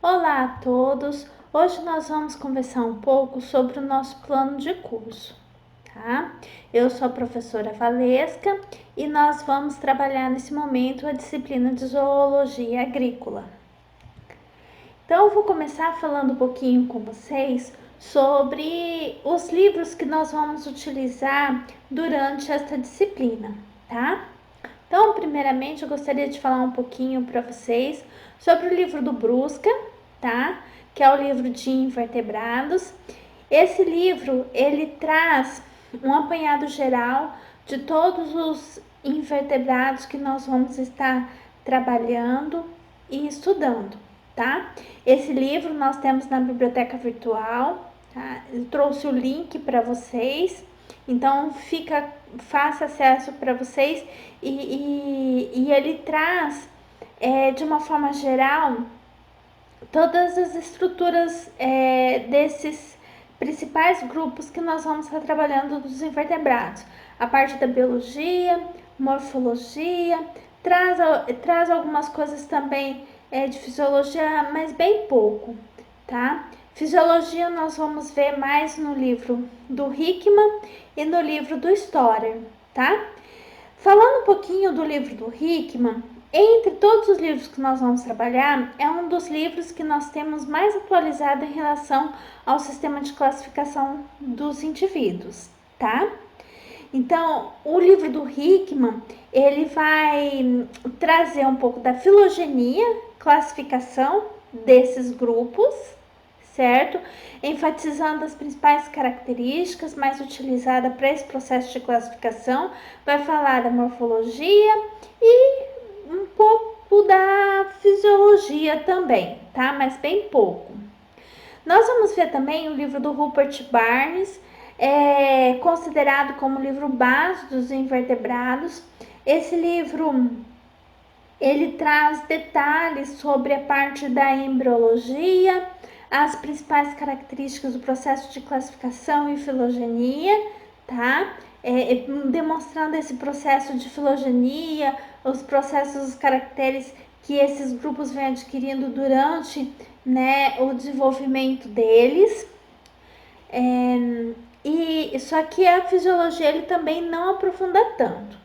Olá a todos! Hoje nós vamos conversar um pouco sobre o nosso plano de curso, tá? Eu sou a professora Valesca e nós vamos trabalhar nesse momento a disciplina de Zoologia Agrícola. Então, eu vou começar falando um pouquinho com vocês sobre os livros que nós vamos utilizar durante esta disciplina, tá? Então, primeiramente, eu gostaria de falar um pouquinho para vocês sobre o livro do Brusca, tá? Que é o livro de invertebrados. Esse livro, ele traz um apanhado geral de todos os invertebrados que nós vamos estar trabalhando e estudando, tá? Esse livro nós temos na biblioteca virtual, tá? Eu trouxe o link para vocês, então fica fácil acesso para vocês e ele traz de uma forma geral todas as estruturas desses principais grupos que nós vamos estar trabalhando dos invertebrados. A parte da biologia, morfologia, traz algumas coisas também de fisiologia, mas bem pouco, tá? Fisiologia nós vamos ver mais no livro do Hickman e no livro do Storer, tá? Falando um pouquinho do livro do Hickman, entre todos os livros que nós vamos trabalhar, é um dos livros que nós temos mais atualizado em relação ao sistema de classificação dos indivíduos, tá? Então, o livro do Hickman, ele vai trazer um pouco da filogenia, classificação desses grupos, certo? Enfatizando as principais características mais utilizadas para esse processo de classificação, vai falar da morfologia e um pouco da fisiologia também, tá? Mas bem pouco. Nós vamos ver também o livro do Rupert Barnes, considerado como o livro base dos invertebrados. Esse livro ele traz detalhes sobre a parte da embriologia, as principais características do processo de classificação e filogenia, tá? Demonstrando esse processo de filogenia, os processos, os caracteres que esses grupos vêm adquirindo durante, né, o desenvolvimento deles. E só que a fisiologia ele também não aprofunda tanto.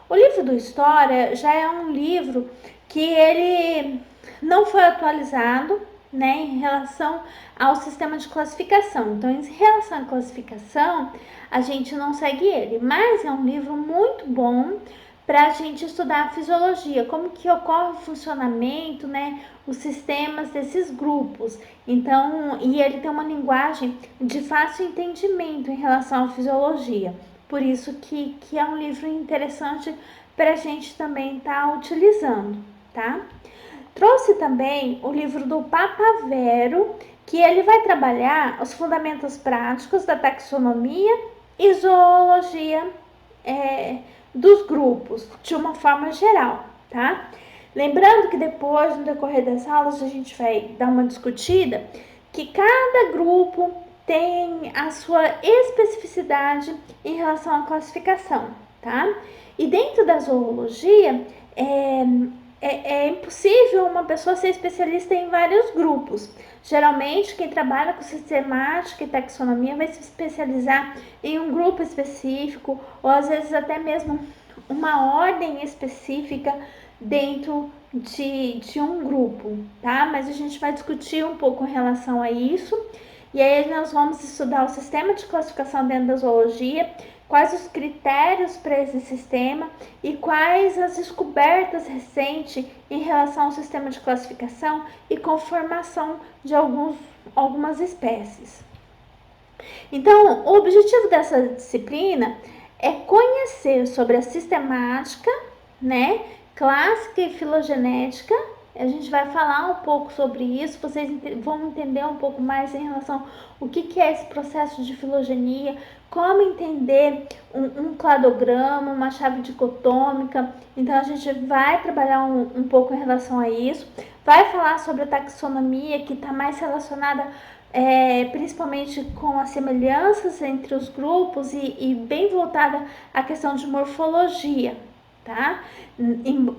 O livro do História já é um livro que ele não foi atualizado, né, em relação ao sistema de classificação. Então, em relação à classificação, a gente não segue ele, mas é um livro muito bom para a gente estudar a fisiologia, como que ocorre o funcionamento, né, os sistemas desses grupos. Então, e ele tem uma linguagem de fácil entendimento em relação à fisiologia. Por isso que é um livro interessante para a gente também estar utilizando, tá? Trouxe também o livro do Papavero, que ele vai trabalhar os fundamentos práticos da taxonomia e zoologia dos grupos, de uma forma geral, tá? Lembrando que depois, no decorrer das aulas, a gente vai dar uma discutida que cada grupo tem a sua especificidade em relação à classificação, tá? E dentro da zoologia, é impossível uma pessoa ser especialista em vários grupos. Geralmente, quem trabalha com sistemática e taxonomia vai se especializar em um grupo específico, ou às vezes até mesmo uma ordem específica dentro de um grupo, tá? Mas a gente vai discutir um pouco em relação a isso. E aí nós vamos estudar o sistema de classificação dentro da zoologia, quais os critérios para esse sistema e quais as descobertas recentes em relação ao sistema de classificação e conformação de algumas espécies. Então, o objetivo dessa disciplina é conhecer sobre a sistemática, né, clássica e filogenética. A gente vai falar um pouco sobre isso, vocês vão entender um pouco mais em relação ao que é esse processo de filogenia, como entender um cladograma, uma chave dicotômica. Então a gente vai trabalhar um pouco em relação a isso, vai falar sobre a taxonomia, que está mais relacionada principalmente com as semelhanças entre os grupos e bem voltada à questão de morfologia, tá?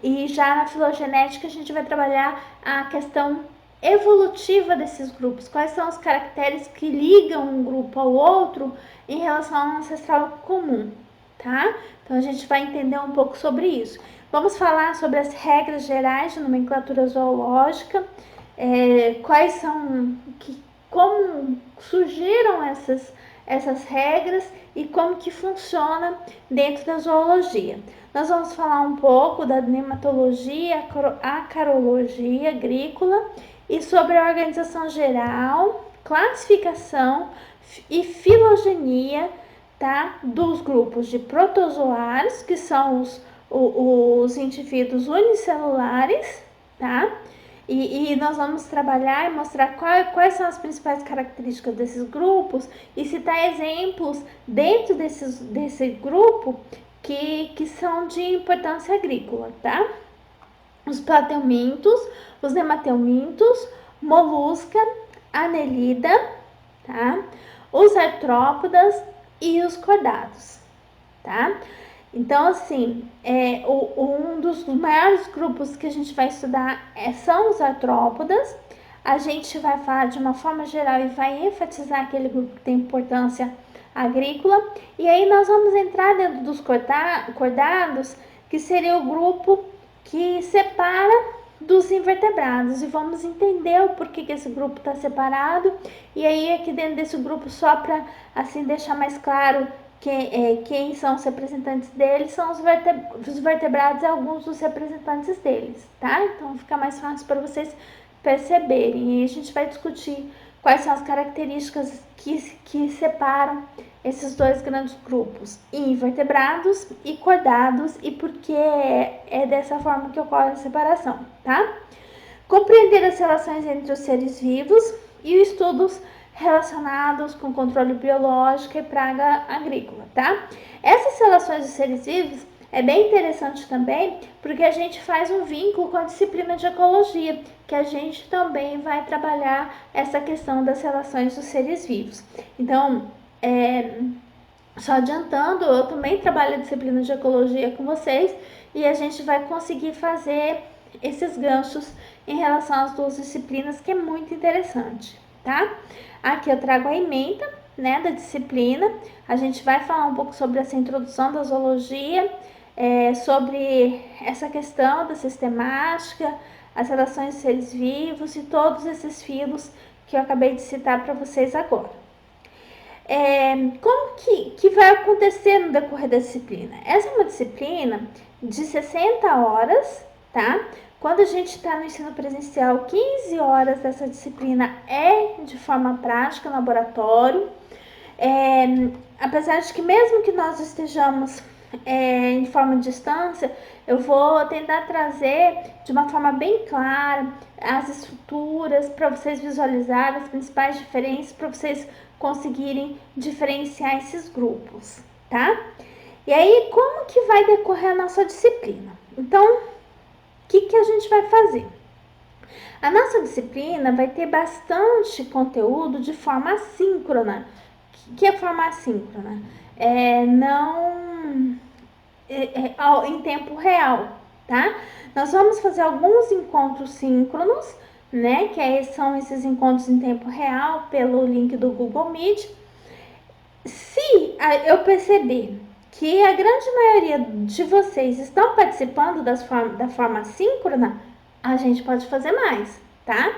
E já na filogenética a gente vai trabalhar a questão evolutiva desses grupos, quais são os caracteres que ligam um grupo ao outro em relação ao ancestral comum, tá? Então a gente vai entender um pouco sobre isso. Vamos falar sobre as regras gerais de nomenclatura zoológica, quais são, como surgiram essas regras e como que funciona dentro da zoologia. Nós vamos falar um pouco da nematologia, acarologia agrícola e sobre a organização geral, classificação e filogenia, tá, dos grupos de protozoários, que são os indivíduos unicelulares, tá? E nós vamos trabalhar e mostrar quais são as principais características desses grupos e citar exemplos dentro desse grupo que são de importância agrícola, tá? Os plateumintos, os nemateumintos, molusca, anelida, tá? Os artrópodas e os cordados, tá? Então, assim, um dos maiores grupos que a gente vai estudar são os artrópodas. A gente vai falar de uma forma geral e vai enfatizar aquele grupo que tem importância agrícola. E aí nós vamos entrar dentro dos cordados, que seria o grupo que separa dos invertebrados. E vamos entender o porquê que esse grupo está separado. E aí aqui dentro desse grupo, só para assim deixar mais claro quem são os representantes deles, são os vertebrados e alguns dos representantes deles, tá? Então fica mais fácil para vocês perceberem. E a gente vai discutir quais são as características que separam esses dois grandes grupos, invertebrados e cordados, e por que é dessa forma que ocorre a separação, tá? Compreender as relações entre os seres vivos e os estudos relacionados com controle biológico e praga agrícola, tá? Essas relações dos seres vivos é bem interessante também, porque a gente faz um vínculo com a disciplina de ecologia, que a gente também vai trabalhar essa questão das relações dos seres vivos. Então, só adiantando, eu também trabalho a disciplina de ecologia com vocês e a gente vai conseguir fazer esses ganchos em relação às duas disciplinas, que é muito interessante, tá? Aqui eu trago a ementa, né, da disciplina. A gente vai falar um pouco sobre essa introdução da zoologia, sobre essa questão da sistemática, as relações de seres vivos e todos esses filos que eu acabei de citar para vocês agora. Como que vai acontecer no decorrer da disciplina? Essa é uma disciplina de 60 horas, tá? Quando a gente está no ensino presencial, 15 horas dessa disciplina é de forma prática, no laboratório. Apesar de que mesmo que nós estejamos em forma de distância, eu vou tentar trazer de uma forma bem clara as estruturas para vocês visualizarem as principais diferenças, para vocês conseguirem diferenciar esses grupos, tá? E aí, como que vai decorrer a nossa disciplina? Então, o que a gente vai fazer? A nossa disciplina vai ter bastante conteúdo de forma assíncrona. O que é forma assíncrona? Em tempo real, tá? Nós vamos fazer alguns encontros síncronos, né? São esses encontros em tempo real pelo link do Google Meet. Se eu perceber que a grande maioria de vocês estão participando da forma síncrona, a gente pode fazer mais, tá?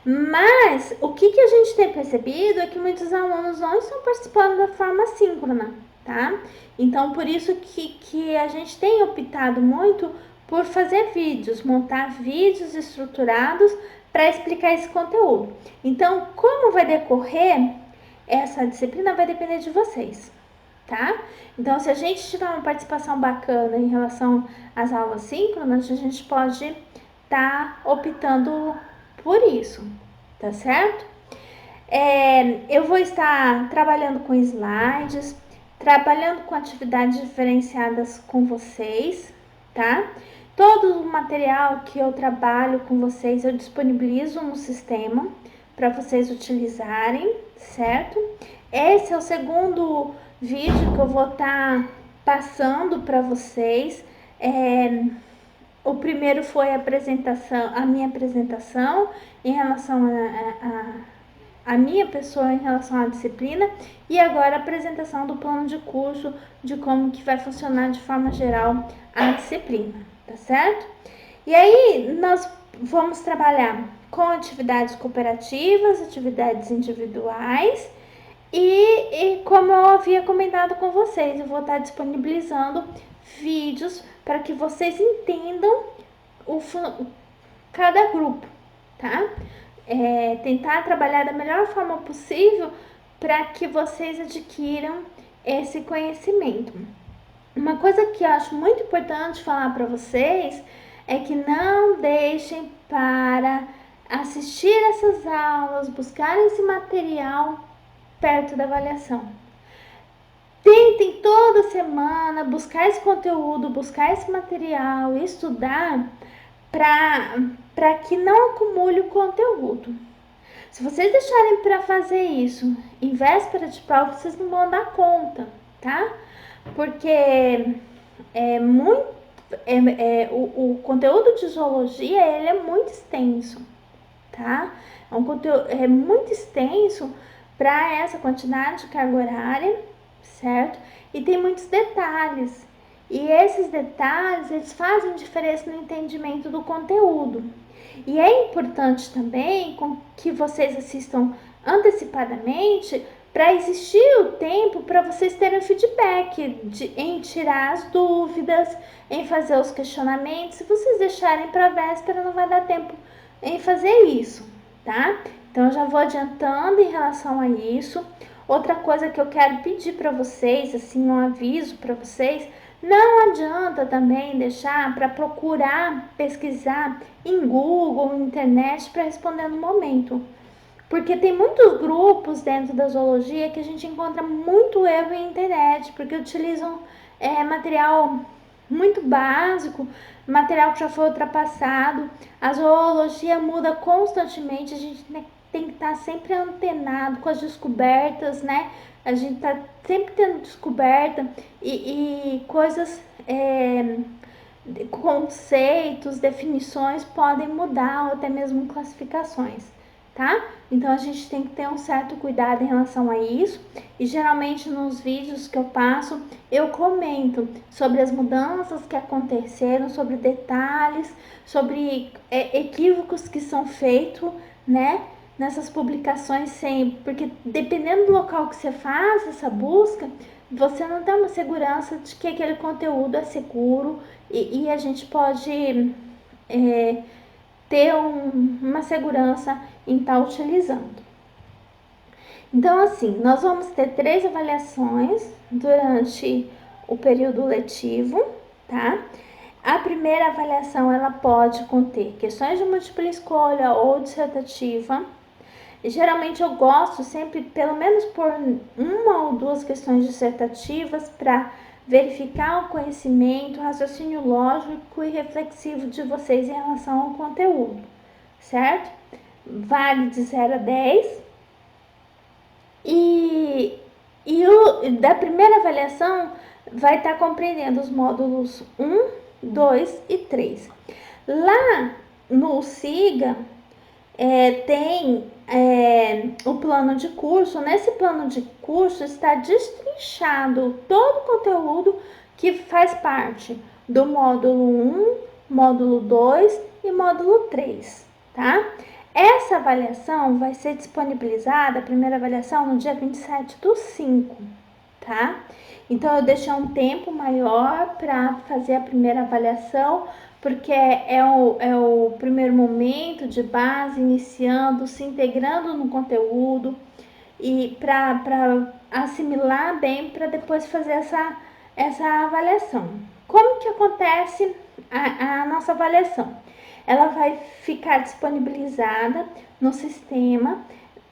Mas o que a gente tem percebido é que muitos alunos não estão participando da forma síncrona, tá? Então, por isso que a gente tem optado muito por fazer vídeos, montar vídeos estruturados para explicar esse conteúdo. Então, como vai decorrer essa disciplina vai depender de vocês, tá? Então, se a gente tiver uma participação bacana em relação às aulas síncronas, a gente pode estar optando por isso, tá certo? Eu vou estar trabalhando com slides, trabalhando com atividades diferenciadas com vocês, tá? Todo o material que eu trabalho com vocês eu disponibilizo no sistema para vocês utilizarem, certo? Esse é o segundo vídeo que eu vou estar passando para vocês. O primeiro foi a minha apresentação em relação a minha pessoa em relação à disciplina, e agora a apresentação do plano de curso, de como que vai funcionar de forma geral a disciplina, tá certo? E aí nós vamos trabalhar com atividades cooperativas, atividades individuais e como eu havia comentado com vocês, eu vou estar disponibilizando vídeos para que vocês entendam cada grupo, tá? Tentar trabalhar da melhor forma possível para que vocês adquiram esse conhecimento. Uma coisa que eu acho muito importante falar para vocês é que não deixem para assistir essas aulas, buscar esse material perto da avaliação. Tentem toda semana buscar esse conteúdo, buscar esse material, estudar para que não acumule o conteúdo. Se vocês deixarem para fazer isso em véspera de prova, vocês não vão dar conta, tá? Porque o conteúdo de zoologia ele é muito extenso, tá? É um conteúdo muito extenso para essa quantidade de carga horária, certo? E tem muitos detalhes. E esses detalhes, eles fazem diferença no entendimento do conteúdo. E é importante também que vocês assistam antecipadamente para existir o tempo para vocês terem feedback em tirar as dúvidas, em fazer os questionamentos. Se vocês deixarem para a véspera, não vai dar tempo em fazer isso, tá? Então, eu já vou adiantando em relação a isso. Outra coisa que eu quero pedir para vocês, assim, um aviso para vocês, não adianta também deixar para procurar, pesquisar em Google, internet para responder no momento. Porque tem muitos grupos dentro da zoologia que a gente encontra muito erro em internet, porque utilizam material muito básico, material que já foi ultrapassado. A zoologia muda constantemente, a gente tem que estar sempre antenado com as descobertas, né? A gente está sempre tendo descoberta e coisas, conceitos, definições podem mudar ou até mesmo classificações, tá? Então a gente tem que ter um certo cuidado em relação a isso, e geralmente nos vídeos que eu passo eu comento sobre as mudanças que aconteceram, sobre detalhes, sobre equívocos que são feitos, né? Nessas publicações sempre, porque dependendo do local que você faz essa busca, você não tem uma segurança de que aquele conteúdo é seguro e a gente pode ter uma segurança em estar utilizando. Então, assim, nós vamos ter 3 avaliações durante o período letivo, tá? A primeira avaliação, ela pode conter questões de múltipla escolha ou dissertativa. Geralmente eu gosto sempre, pelo menos por 1 ou 2 questões dissertativas para verificar o conhecimento, o raciocínio lógico e reflexivo de vocês em relação ao conteúdo, certo? Vale de 0 a 10. Da primeira avaliação vai estar compreendendo os módulos 1, 2 e 3. Lá no SIGA tem o plano de curso. Nesse plano de curso está destrinchado todo o conteúdo que faz parte do módulo 1, módulo 2 e módulo 3, tá? Essa avaliação vai ser disponibilizada, a primeira avaliação, no dia 27/5, tá? Então, eu deixei um tempo maior para fazer a primeira avaliação, porque é o primeiro momento de base, iniciando, se integrando no conteúdo, e para assimilar bem, para depois fazer essa avaliação. Como que acontece a nossa avaliação? Ela vai ficar disponibilizada no sistema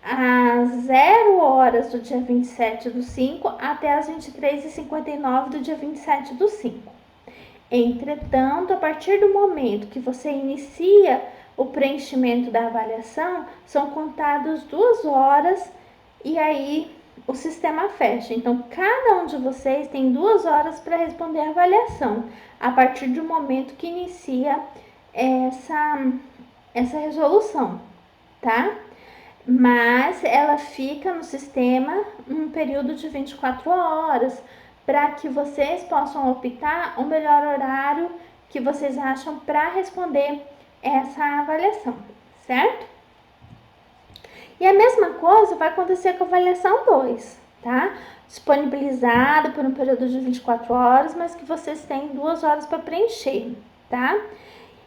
às 0 horas do dia 27/5 até às 23h59 do dia 27/5. Entretanto, a partir do momento que você inicia o preenchimento da avaliação, são contadas 2 horas e aí o sistema fecha. Então, cada um de vocês tem 2 horas para responder a avaliação, a partir do momento que inicia essa resolução, tá? Mas ela fica no sistema um período de 24 horas, para que vocês possam optar o melhor horário que vocês acham para responder essa avaliação, certo? E a mesma coisa vai acontecer com a avaliação 2, tá? Disponibilizada por um período de 24 horas, mas que vocês têm 2 horas para preencher, tá?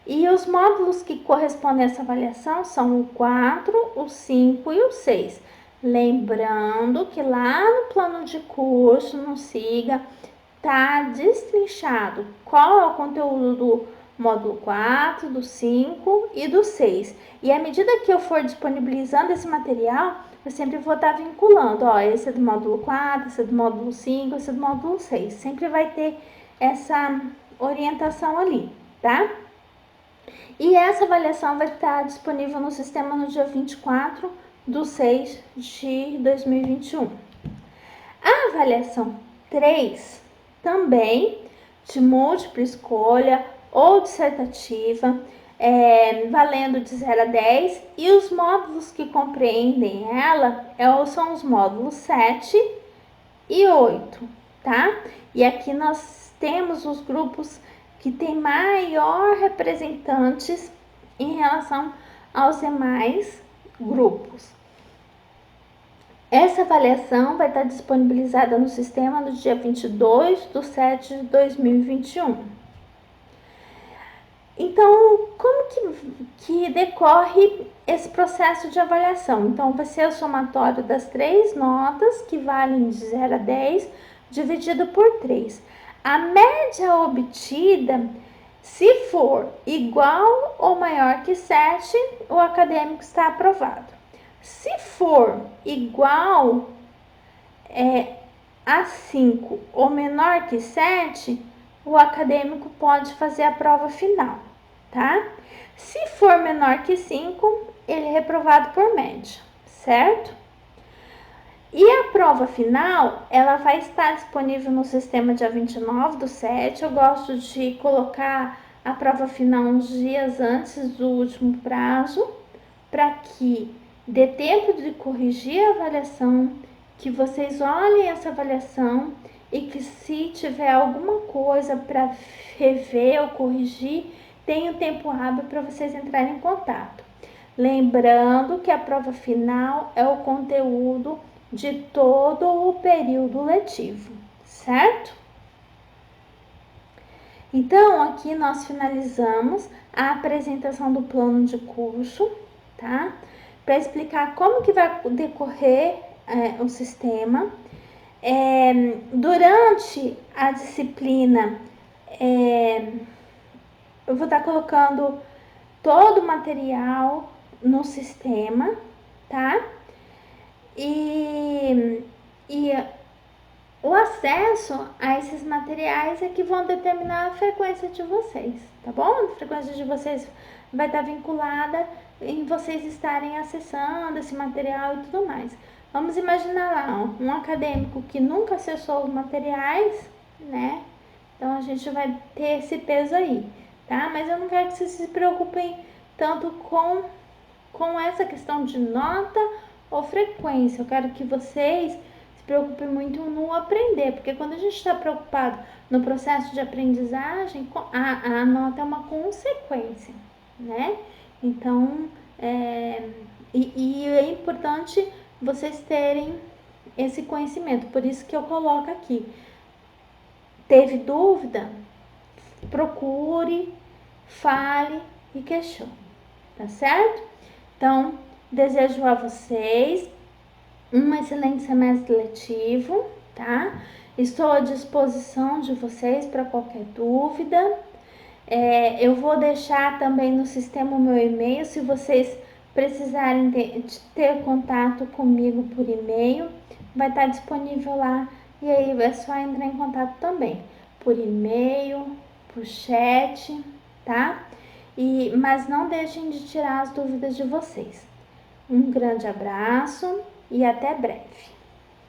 E os módulos que correspondem a essa avaliação são o 4, o 5 e o 6. Lembrando que lá no plano de curso, no SIGA, tá destrinchado qual é o conteúdo do módulo 4, do 5 e do 6. E à medida que eu for disponibilizando esse material, eu sempre vou estar vinculando, ó, esse é do módulo 4, esse é do módulo 5, esse é do módulo 6. Sempre vai ter essa orientação ali, tá? E essa avaliação vai estar disponível no sistema no dia 24/6/2021. A avaliação 3, também de múltipla escolha ou dissertativa, valendo de 0 a 10, e os módulos que compreendem ela são os módulos 7 e 8, tá? E aqui nós temos os grupos que tem maior representantes em relação aos demais grupos. Essa avaliação vai estar disponibilizada no sistema no dia 22/7/2021. Então, como que decorre esse processo de avaliação? Então, vai ser o somatório das 3 notas, que valem de 0 a 10, dividido por 3. A média obtida, se for igual ou maior que 7, o acadêmico está aprovado. Se for igual a 5 ou menor que 7, o acadêmico pode fazer a prova final, tá? Se for menor que 5, ele é reprovado por média, certo? E a prova final, ela vai estar disponível no sistema dia 29/7. Eu gosto de colocar a prova final uns dias antes do último prazo, para que dê tempo de corrigir a avaliação, que vocês olhem essa avaliação e que, se tiver alguma coisa para rever ou corrigir, tenha tempo hábil para vocês entrarem em contato. Lembrando que a prova final é o conteúdo de todo o período letivo, certo? Então, aqui nós finalizamos a apresentação do plano de curso, tá? Para explicar como que vai decorrer o sistema. Durante a disciplina, eu vou estar colocando todo o material no sistema, tá? E o acesso a esses materiais é que vão determinar a frequência de vocês, tá bom? A frequência de vocês vai estar vinculada em vocês estarem acessando esse material e tudo mais. Vamos imaginar lá, um acadêmico que nunca acessou os materiais, né? Então a gente vai ter esse peso aí, tá? Mas eu não quero que vocês se preocupem tanto com essa questão de nota ou frequência. Eu quero que vocês se preocupem muito no aprender, porque quando a gente está preocupado no processo de aprendizagem, a nota é uma consequência, né? Então, é importante vocês terem esse conhecimento, por isso que eu coloco aqui. Teve dúvida? Procure, fale e questione, tá certo? Então, desejo a vocês um excelente semestre letivo, tá? Estou à disposição de vocês para qualquer dúvida. Eu vou deixar também no sistema o meu e-mail, se vocês precisarem ter contato comigo por e-mail, vai estar disponível lá, e aí é só entrar em contato também, por e-mail, por chat, tá? Mas não deixem de tirar as dúvidas de vocês. Um grande abraço e até breve.